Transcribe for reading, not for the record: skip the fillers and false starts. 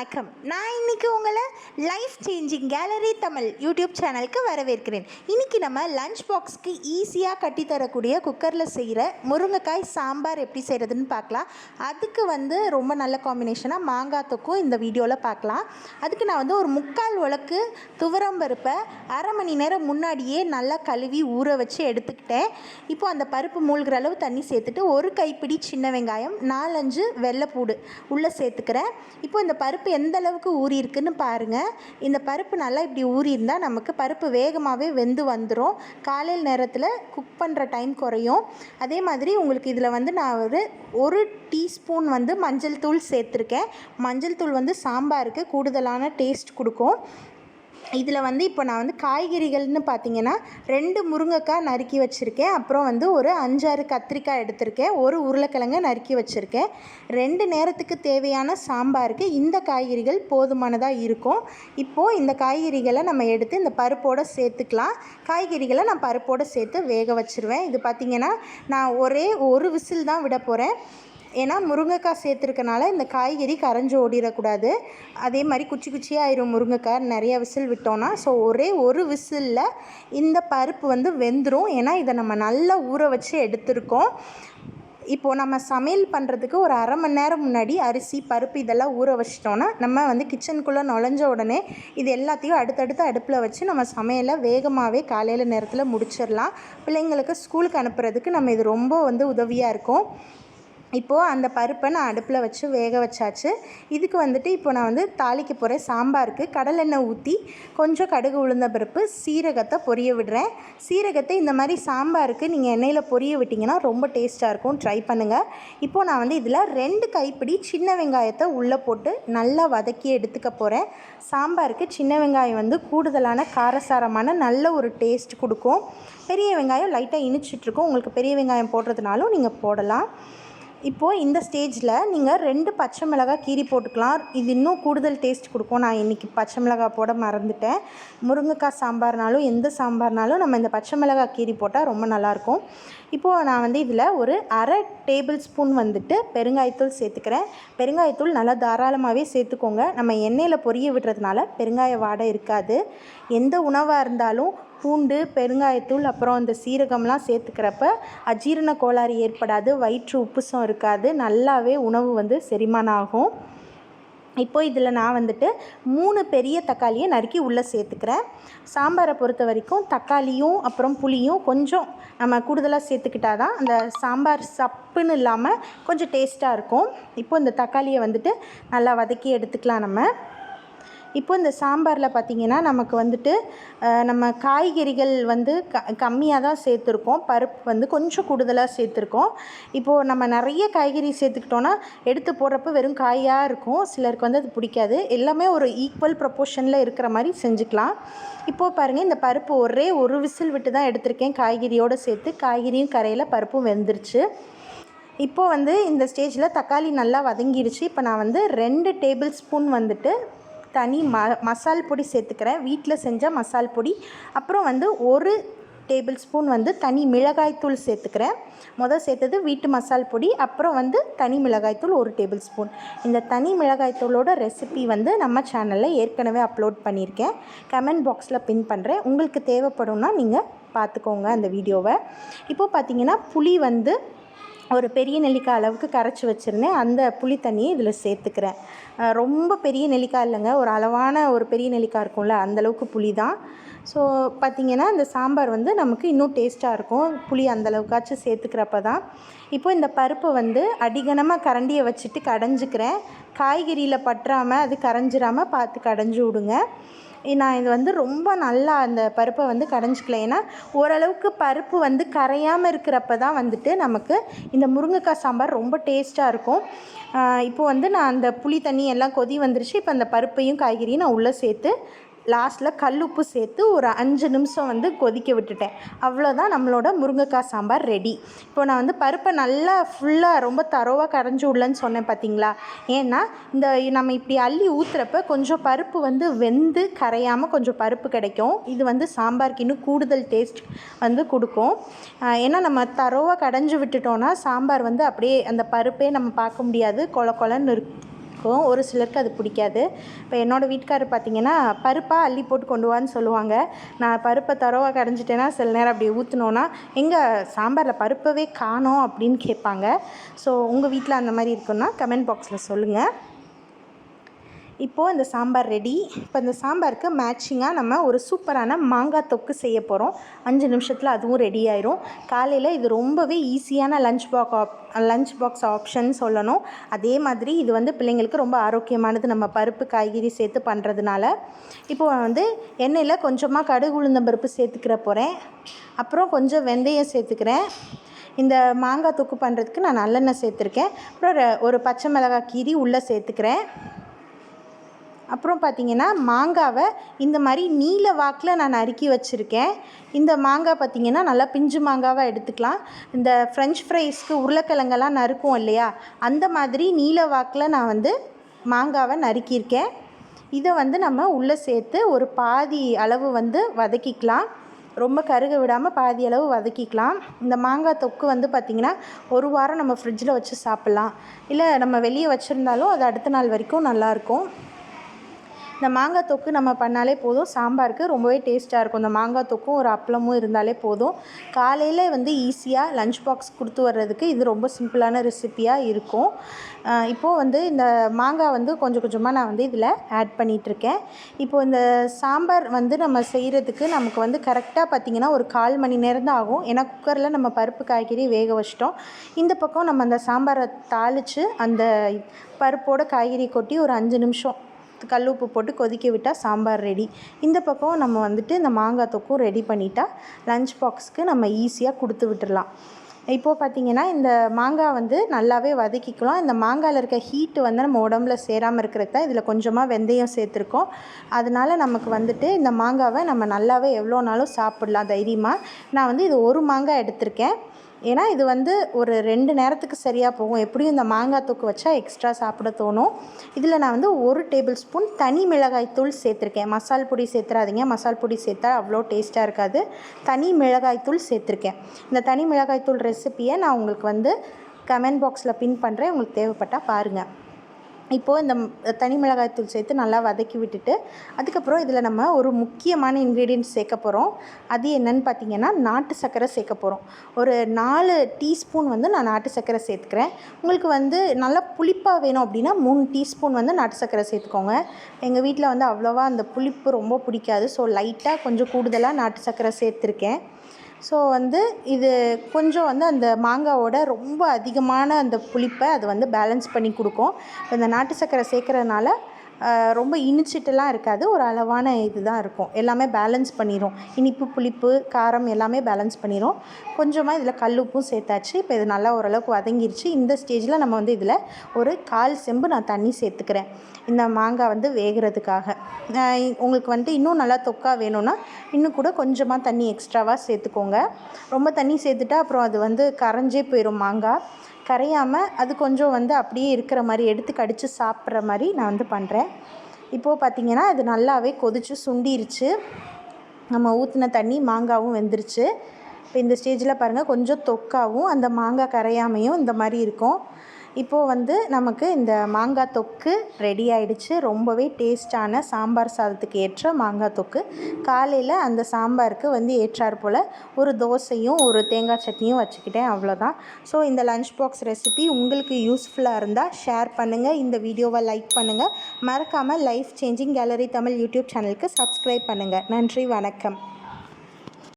வணக்கம். நான் இன்னைக்கு உங்களை life changing gallery Tamil YouTube சேனலுக்கு வரவேற்கிறேன். இன்றைக்கி நம்ம லஞ்ச் பாக்ஸ்க்கு ஈஸியாக கட்டித்தரக்கூடிய குக்கரில் செய்கிற முருங்கைக்காய் சாம்பார் எப்படி செய்கிறதுன்னு பார்க்கலாம். அதுக்கு ரொம்ப நல்ல காம்பினேஷனாக மாங்காய் தொக்கும் இந்த வீடியோவில் பார்க்கலாம். அதுக்கு நான் ஒரு 3/4 உலக்கு துவரம்பருப்பை அரை மணி நேரம் முன்னாடியே நல்லா கழுவி ஊற வச்சு எடுத்துக்கிட்டேன். இப்போது அந்த பருப்பு மூழ்கிற அளவு தண்ணி சேர்த்துட்டு ஒரு கைப்பிடி சின்ன வெங்காயம் 4-5 வெள்ளைப்பூடு உள்ளே சேர்த்துக்கிறேன். இப்போ இந்த பருப்பு எந்த அளவுக்கு ஊறி இருக்குன்னு பாருங்கள். இந்த பருப்பு நல்லா இப்படி ஊறி இருந்தால் நமக்கு பருப்பு வேகமாகவே வெந்து வந்துடும். காலையில் நேரத்தில் குக் பண்ணுற டைம் குறையும். அதே மாதிரி உங்களுக்கு இதில் நான் ஒரு டீஸ்பூன் மஞ்சள் தூள் சேர்த்துருக்கேன். மஞ்சள் தூள் சாம்பாருக்கு கூடுதலான டேஸ்ட் கொடுக்கும். இதில் இப்போ நான் காய்கறிகள்னு பார்த்தீங்கன்னா 2 முருங்கைக்காய் நறுக்கி வச்சுருக்கேன். அப்புறம் ஒரு 5-6 கத்திரிக்காய் எடுத்திருக்கேன். ஒரு உருளைக்கிழங்கு நறுக்கி வச்சுருக்கேன். 2 நேரத்துக்கு தேவையான சாம்பாருக்கு இந்த காய்கறிகள் போதுமானதாக இருக்கும். இப்போது இந்த காய்கறிகளை நம்ம எடுத்து இந்த பருப்போடு சேர்த்துக்கலாம். காய்கறிகளை நான் பருப்போடு சேர்த்து வேக வச்சுருவேன். இது பார்த்திங்கன்னா நான் ஒரே ஒரு விசில் தான் விட போகிறேன். ஏன்னா முருங்கைக்காய் சேர்த்துருக்கனால இந்த காய்கறி கரைஞ்சி ஓடிடக்கூடாது. அதே மாதிரி குச்சி குச்சியாக ஆயிரும் முருங்கைக்காய் நிறையா விசில் விட்டோன்னா. ஸோ ஒரே ஒரு விசிலில் இந்த பருப்பு வெந்துடும். ஏன்னா இதை நம்ம நல்லா ஊற வச்சு எடுத்துருக்கோம். இப்போது நம்ம சமையல் பண்ணுறதுக்கு ஒரு அரை மணி நேரம் முன்னாடி அரிசி பருப்பு இதெல்லாம் ஊற வச்சிட்டோன்னா நம்ம கிச்சனுக்குள்ளே நுழைஞ்ச உடனே இது எல்லாத்தையும் அடுத்தடுத்து அடுப்பில் வச்சு நம்ம சமையலை வேகமாகவே காலையில் நேரத்தில் முடிச்சிடலாம். பிள்ளைங்களுக்கு ஸ்கூலுக்கு அனுப்புறதுக்கு நம்ம இது ரொம்ப உதவியாக இருக்கும். இப்போது அந்த பருப்பை நான் அடுப்பில் வச்சு வேக வச்சாச்சு. இதுக்கு இப்போ நான் தாளிக்க போகிறேன். சாம்பாருக்கு கடலெண்ணெய் ஊற்றி கொஞ்சம் கடுகு உளுந்த பருப்பு சீரகத்தை பொரிய விடுறேன். சீரகத்தை இந்த மாதிரி சாம்பாருக்கு நீங்கள் எண்ணெயில் பொரிய விட்டிங்கன்னா ரொம்ப டேஸ்ட்டாக இருக்கும். ட்ரை பண்ணுங்கள். இப்போது நான் இதில் 2 கைப்பிடி சின்ன வெங்காயத்தை உள்ளே போட்டு நல்லா வதக்கி எடுத்துக்க போகிறேன். சாம்பாருக்கு சின்ன வெங்காயம் கூடுதலான காரசாரமான நல்ல ஒரு டேஸ்ட் கொடுக்கும். பெரிய வெங்காயம் லைட்டாக இனிச்சிட்ருக்கும். உங்களுக்கு பெரிய வெங்காயம் போடுறதுனாலும் நீங்கள் போடலாம். இப்போது இந்த ஸ்டேஜில் நீங்கள் 2 பச்சை மிளகாய் கீரி போட்டுக்கலாம். இது இன்னும் கூடுதல் டேஸ்ட் கொடுக்கும். நான் இன்றைக்கி பச்சை மிளகாய் போட மறந்துட்டேன். முருங்கைக்காய் சாம்பார்னாலும் எந்த சாம்பார்னாலும் நம்ம இந்த பச்சை மிளகாய் கீரி போட்டால் ரொம்ப நல்லாயிருக்கும். இப்போது நான் இதில் ஒரு அரை டேபிள் ஸ்பூன் பெருங்காயத்தூள் சேர்த்துக்கிறேன். பெருங்காயத்தூள் நல்லா தாராளமாகவே சேர்த்துக்கோங்க. நம்ம எண்ணெயில் பொரிய விடுறதுனால பெருங்காய வாடை இருக்காது. எந்த உணவாக இருந்தாலும் பூண்டு பெருங்காயத்தூள் அப்புறம் இந்த சீரகம்லாம் சேர்த்துக்கிறப்ப அஜீரண கோளாறு ஏற்படாது. வயிற்று உப்புசம் இருக்காது. நல்லாவே உணவு செரிமானம் ஆகும். இப்போது இதில் நான் 3 பெரிய தக்காளியை நறுக்கி உள்ளே சேர்த்துக்கிறேன். சாம்பாரை பொறுத்த வரைக்கும் தக்காளியும் அப்புறம் புளியும் கொஞ்சம் நம்ம கூடுதலாக சேர்த்துக்கிட்டா தான் அந்த சாம்பார் சப்புன்னு இல்லாமல் கொஞ்சம் டேஸ்ட்டாக இருக்கும். இப்போது இந்த தக்காளியை நல்லா வதக்கி எடுத்துக்கலாம். இப்போ இந்த சாம்பாரில் பார்த்திங்கன்னா நமக்கு நம்ம காய்கறிகள் கம்மியாக தான் சேர்த்துருக்கோம். பருப்பு கொஞ்சம் கூடுதலாக சேர்த்துருக்கோம். இப்போது நம்ம நிறைய காய்கறி சேர்த்துக்கிட்டோன்னா எடுத்து போடுறப்ப வெறும் காயாக இருக்கும். சிலருக்கு அது பிடிக்காது. எல்லாமே ஒரு ஈக்குவல் ப்ரொப்போர்ஷனில் இருக்கிற மாதிரி செஞ்சுக்கலாம். இப்போது பாருங்கள், இந்த பருப்பு ஒரே ஒரு விசில் விட்டு தான் எடுத்திருக்கேன். காய்கறியோடு சேர்த்து காய்கறியும் கரையில் பருப்பும் வெந்துருச்சு. இப்போது இந்த ஸ்டேஜில் தக்காளி நல்லா வதங்கிடுச்சு. இப்போ நான் 2 டேபிள் ஸ்பூன் தனி மசால் பொடி சேர்த்துக்கிறேன். வீட்டில் செஞ்ச மசால் பொடி. அப்புறம் 1 டேபிள் ஸ்பூன் தனி மிளகாய்த்தூள் சேர்த்துக்கிறேன். சேர்த்தது வீட்டு மசால் பொடி. அப்புறம் தனி மிளகாய்த்தூள் 1 டேபிள் ஸ்பூன். இந்த தனி மிளகாய்த்தூளோட ரெசிபி நம்ம சேனலில் ஏற்கனவே அப்லோட் பண்ணியிருக்கேன். கமெண்ட் பாக்ஸில் பின் பண்ணுறேன். உங்களுக்கு தேவைப்படும்னா நீங்கள் பார்த்துக்கோங்க அந்த வீடியோவை. இப்போது பார்த்திங்கன்னா புளி ஒரு பெரிய நெல்லிக்காய் அளவுக்கு கரைச்சி வச்சுருந்தேன். அந்த புளி தண்ணியை இதில் சேர்த்துக்கிறேன். ரொம்ப பெரிய நெல்லிக்காய் இல்லைங்க, ஒரு அளவான ஒரு பெரிய நெல்லிக்காய் இருக்கும்ல அந்தளவுக்கு புளி தான். ஸோ பார்த்திங்கன்னா இந்த சாம்பார் நமக்கு இன்னும் டேஸ்ட்டாக இருக்கும். புளி அந்தளவுக்காச்சும் சேர்த்துக்கிறப்ப தான். இப்போது இந்த பருப்பை அடிகனமாக கரண்டியை வச்சுட்டு கடைஞ்சிக்கிறேன். காய்கறியில் பற்றாமல் அது கரைஞ்சிராமல் பார்த்து கடைஞ்சி விடுங்க. நான் இது ரொம்ப நல்லா அந்த பருப்பை கடைஞ்சிக்கல. ஏன்னா ஓரளவுக்கு பருப்பு கரையாமல் இருக்கிறப்ப தான் நமக்கு இந்த முருங்கைக்காய் சாம்பார் ரொம்ப டேஸ்ட்டாக இருக்கும். இப்போது நான் அந்த புளி தண்ணி எல்லாம் கொதி வந்துருச்சு. இப்போ அந்த பருப்பையும் காய்கறியும் நான் உள்ளே சேர்த்து லாஸ்ட்டில் கல்லுப்பு சேர்த்து ஒரு 5 நிமிஷம் கொதிக்க விட்டுட்டேன். அவ்வளோதான், நம்மளோட முருங்கைக்காய் சாம்பார் ரெடி. இப்போ நான் பருப்பை நல்லா ஃபுல்லாக ரொம்ப தரோவாக கரைஞ்சி விடலன்னு சொன்னேன் பார்த்தீங்களா. ஏன்னா இந்த நம்ம இப்படி அள்ளி ஊற்றுறப்ப கொஞ்சம் பருப்பு வெந்து கரையாமல் கொஞ்சம் பருப்பு கிடைக்கும். இது சாம்பாருக்கு இன்னும் கூடுதல் டேஸ்ட் கொடுக்கும். ஏன்னா நம்ம தரோவாக கடைஞ்சி விட்டுட்டோன்னா சாம்பார் அப்படியே அந்த பருப்பே நம்ம பார்க்க முடியாது. கொல கொலன்னு ஒரு சிலருக்கு அது பிடிக்காது. இப்போ என்னோடய வீட்டுக்காரர் பார்த்திங்கன்னா பருப்பாக அள்ளி போட்டு கொண்டு வான்னு சொல்லுவாங்க. நான் பருப்பை தரோவாக கடைஞ்சிட்டேன்னா சில நேரம் அப்படி ஊற்றினோன்னா எங்கே சாம்பாரில் பருப்பவே காணோம் அப்படின்னு கேட்பாங்க. ஸோ உங்கள் வீட்டில் அந்த மாதிரி இருக்குன்னா கமெண்ட் பாக்ஸில் சொல்லுங்கள். இப்போது இந்த சாம்பார் ரெடி. இப்போ இந்த சாம்பாருக்கு மேட்சிங்காக நம்ம ஒரு சூப்பரான மாங்காய் தொக்கு செய்ய போகிறோம். 5 நிமிஷத்தில் அதுவும் ரெடி ஆயிரும். காலையில் இது ரொம்பவே ஈஸியான லஞ்ச் பாக்ஸ் ஆப்ஷன் சொல்லணும். அதே மாதிரி இது வந்து பிள்ளைங்களுக்கு ரொம்ப ஆரோக்கியமானது, நம்ம பருப்பு காய்கறி சேர்த்து பண்ணுறதுனால. இப்போது எண்ணெயில் கொஞ்சமாக கடுகு உளுந்தம் பருப்பு சேர்த்துக்கிற போகிறேன். அப்புறம் கொஞ்சம் வெந்தயம் சேர்த்துக்கிறேன். இந்த மாங்காய் தொக்கு பண்ணுறதுக்கு நான் நல்லெண்ணெய் சேர்த்துருக்கேன். அப்புறம் ஒரு பச்சை மிளகாய் கீரி உள்ளே சேர்த்துக்கிறேன். அப்புறம் பார்த்திங்கன்னா மாங்காவை இந்த மாதிரி நீல வாக்கில் நான் நறுக்கி வச்சுருக்கேன். இந்த மாங்காய் பார்த்திங்கன்னா நல்லா பிஞ்சு மாங்காவாக எடுத்துக்கலாம். இந்த ஃப்ரெஞ்ச் ஃப்ரைஸ்க்கு உருளைக்கிழங்கெல்லாம் நறுக்கும் இல்லையா, அந்த மாதிரி நீல வாக்கில் நான் மாங்காவை நறுக்கியிருக்கேன். இதை நம்ம உள்ளே சேர்த்து ஒரு பாதி அளவு வதக்கிக்கலாம். ரொம்ப கருக விடாமல் பாதி அளவு வதக்கிக்கலாம். இந்த மாங்காய் தொக்கு பார்த்திங்கன்னா 1 வாரம் நம்ம ஃப்ரிட்ஜில் வச்சு சாப்பிட்லாம். இல்லை நம்ம வெளியே வச்சுருந்தாலும் அது அடுத்த நாள் வரைக்கும் நல்லாயிருக்கும். இந்த மாங்காய் தொக்கு நம்ம பண்ணாலே போதும், சாம்பாருக்கு ரொம்பவே டேஸ்ட்டாக இருக்கும். இந்த மாங்காய் தொக்கும் ஒரு அப்பளமும் இருந்தாலே போதும். காலையில் ஈஸியாக லஞ்ச் பாக்ஸ் கொடுத்து வர்றதுக்கு இது ரொம்ப சிம்பிளான ரெசிப்பியாக இருக்கும். இப்போது இந்த மாங்காய் கொஞ்சம் கொஞ்சமாக நான் இதில் ஆட் பண்ணிகிட்ருக்கேன். இப்போது இந்த சாம்பார் நம்ம செய்கிறதுக்கு நமக்கு கரெக்டாக பார்த்திங்கன்னா ஒரு 1/4 மணி நேரம் தான் ஆகும். ஏன்னா குக்கரில் நம்ம பருப்பு காய்கறி வேக வச்சிட்டோம். இந்த பக்கம் நம்ம அந்த சாம்பாரை தாளித்து அந்த பருப்போட காய்கறி கொட்டி ஒரு 5 நிமிஷம் கல் உப்பு போட்டு கொதிக்க விட்டால் சாம்பார் ரெடி. இந்த பக்கம் நம்ம இந்த மாங்காய் தொக்கும் ரெடி பண்ணிட்டா லஞ்ச் பாக்ஸ்க்கு நம்ம ஈஸியாக கொடுத்து விட்டுடலாம். இப்போது பார்த்திங்கன்னா இந்த மாங்காய் நல்லாவே வதக்கிக்கலாம். இந்த மாங்காயில் இருக்க ஹீட்டு நம்ம உடம்புல சேராமல் இருக்கிறதுக்கு தான் இதில் கொஞ்சமாக வெந்தயம் சேர்த்துருக்கோம். அதனால் நமக்கு இந்த மாங்காவை நம்ம நல்லாவே எவ்வளோ நாளும் சாப்பிடலாம் தைரியமாக. நான் இது ஒரு மாங்காய் எடுத்திருக்கேன். ஏன்னா இது ஒரு 2 நேரத்துக்கு சரியாக போகும். எப்படியும் இந்த மாங்காய் தொக்கு வச்சா எக்ஸ்ட்ரா சாப்பிட தோணும். இதில் நான் 1 டேபிள் ஸ்பூன் தனி மிளகாய் தூள் சேர்த்துருக்கேன். மசால் பொடி சேர்த்துறாதீங்க, மசால் பொடி சேர்த்தா அவ்வளோ டேஸ்ட்டாக இருக்காது. தனி மிளகாய் தூள் சேர்த்துருக்கேன். இந்த தனி மிளகாய் தூள் ரெசிப்பியை நான் உங்களுக்கு கமெண்ட் பாக்ஸில் பின் பண்ணுறேன், உங்களுக்கு தேவைப்பட்டால் பாருங்கள். இப்போது இந்த தனி மிளகாய் தூள் சேர்த்து நல்லா வதக்கி விட்டுட்டு அதுக்கப்புறம் இதில் நம்ம ஒரு முக்கியமான இன்க்ரீடியன்ட் சேர்க்க போகிறோம். அது என்னன்னு பார்த்திங்கன்னா நாட்டு சர்க்கரை சேர்க்க போகிறோம். ஒரு 4 டீஸ்பூன் நான் நாட்டு சர்க்கரை சேர்த்துக்கிறேன். உங்களுக்கு நல்லா புளிப்பாக வேணும் அப்படின்னா 3 டீஸ்பூன் நாட்டு சர்க்கரை சேர்த்துக்கோங்க. எங்கள் வீட்டில் அவ்வளோவா அந்த புளிப்பு ரொம்ப பிடிக்காது. ஸோ லைட்டாக கொஞ்சம் கூடுதலாக நாட்டு சர்க்கரை சேர்த்துருக்கேன். ஸோ இது கொஞ்சம் அந்த மாங்காவோட ரொம்ப அதிகமான அந்த புளிப்பை அது பேலன்ஸ் பண்ணி கொடுக்கும். இந்த நாட்டு சர்க்கரை சேர்க்குறதுனால ரொம்ப இனிச்சிட்டுலாம் இருக்காது, ஒரு அளவான இது தான் இருக்கும். எல்லாமே பேலன்ஸ் பண்ணிடும். இனிப்பு, புளிப்பு, காரம் எல்லாமே பேலன்ஸ் பண்ணிடும். கொஞ்சமாக இதில் கல்லுப்பும் சேர்த்தாச்சு. இப்போ இது நல்லா ஓரளவுக்கு வதங்கிருச்சு. இந்த ஸ்டேஜில் நம்ம இதில் ஒரு 1/4 செம்பு நான் தண்ணி சேர்த்துக்கிறேன். இந்த மாங்காய் வேகிறதுக்காக. உங்களுக்கு இன்னும் நல்லா தொக்கா வேணும்னா இன்னும் கூட கொஞ்சமாக தண்ணி எக்ஸ்ட்ராவாக சேர்த்துக்கோங்க. ரொம்ப தண்ணி சேர்த்துட்டா அப்புறம் அது கரைஞ்சே போயிடும். மாங்காய் கரையாமல் அது கொஞ்சம் அப்படியே இருக்கிற மாதிரி எடுத்து கடித்து சாப்பிட்ற மாதிரி நான் பண்ணுறேன். இப்போது பார்த்திங்கன்னா அது நல்லாவே கொதித்து சுண்டிருச்சு. நம்ம ஊற்றின தண்ணி மாங்காவும் வெந்துருச்சு. இப்போ இந்த ஸ்டேஜில் பாருங்கள் கொஞ்சம் தொக்காவும் அந்த மாங்காய் கரையாமையும் இந்த மாதிரி இருக்கும். இப்போது நமக்கு இந்த மாங்காய் தொக்கு ரெடி ஆகிடுச்சு. ரொம்பவே டேஸ்டான சாம்பார் சாதத்துக்கு ஏற்ற மாங்காய் தொக்கு. காலையில் அந்த சாம்பாருக்கு ஏற்றார் போல் ஒரு தோசையும் ஒரு தேங்காய் சட்னியும் வச்சுக்கிட்டேன், அவ்வளோதான். ஸோ இந்த லஞ்ச் பாக்ஸ் ரெசிபி உங்களுக்கு யூஸ்ஃபுல்லாக இருந்தால் ஷேர் பண்ணுங்கள், இந்த வீடியோவை லைக் பண்ணுங்கள். மறக்காமல் life changing gallery Tamil YouTube சேனலுக்கு சப்ஸ்கிரைப் பண்ணுங்கள். நன்றி, வணக்கம்.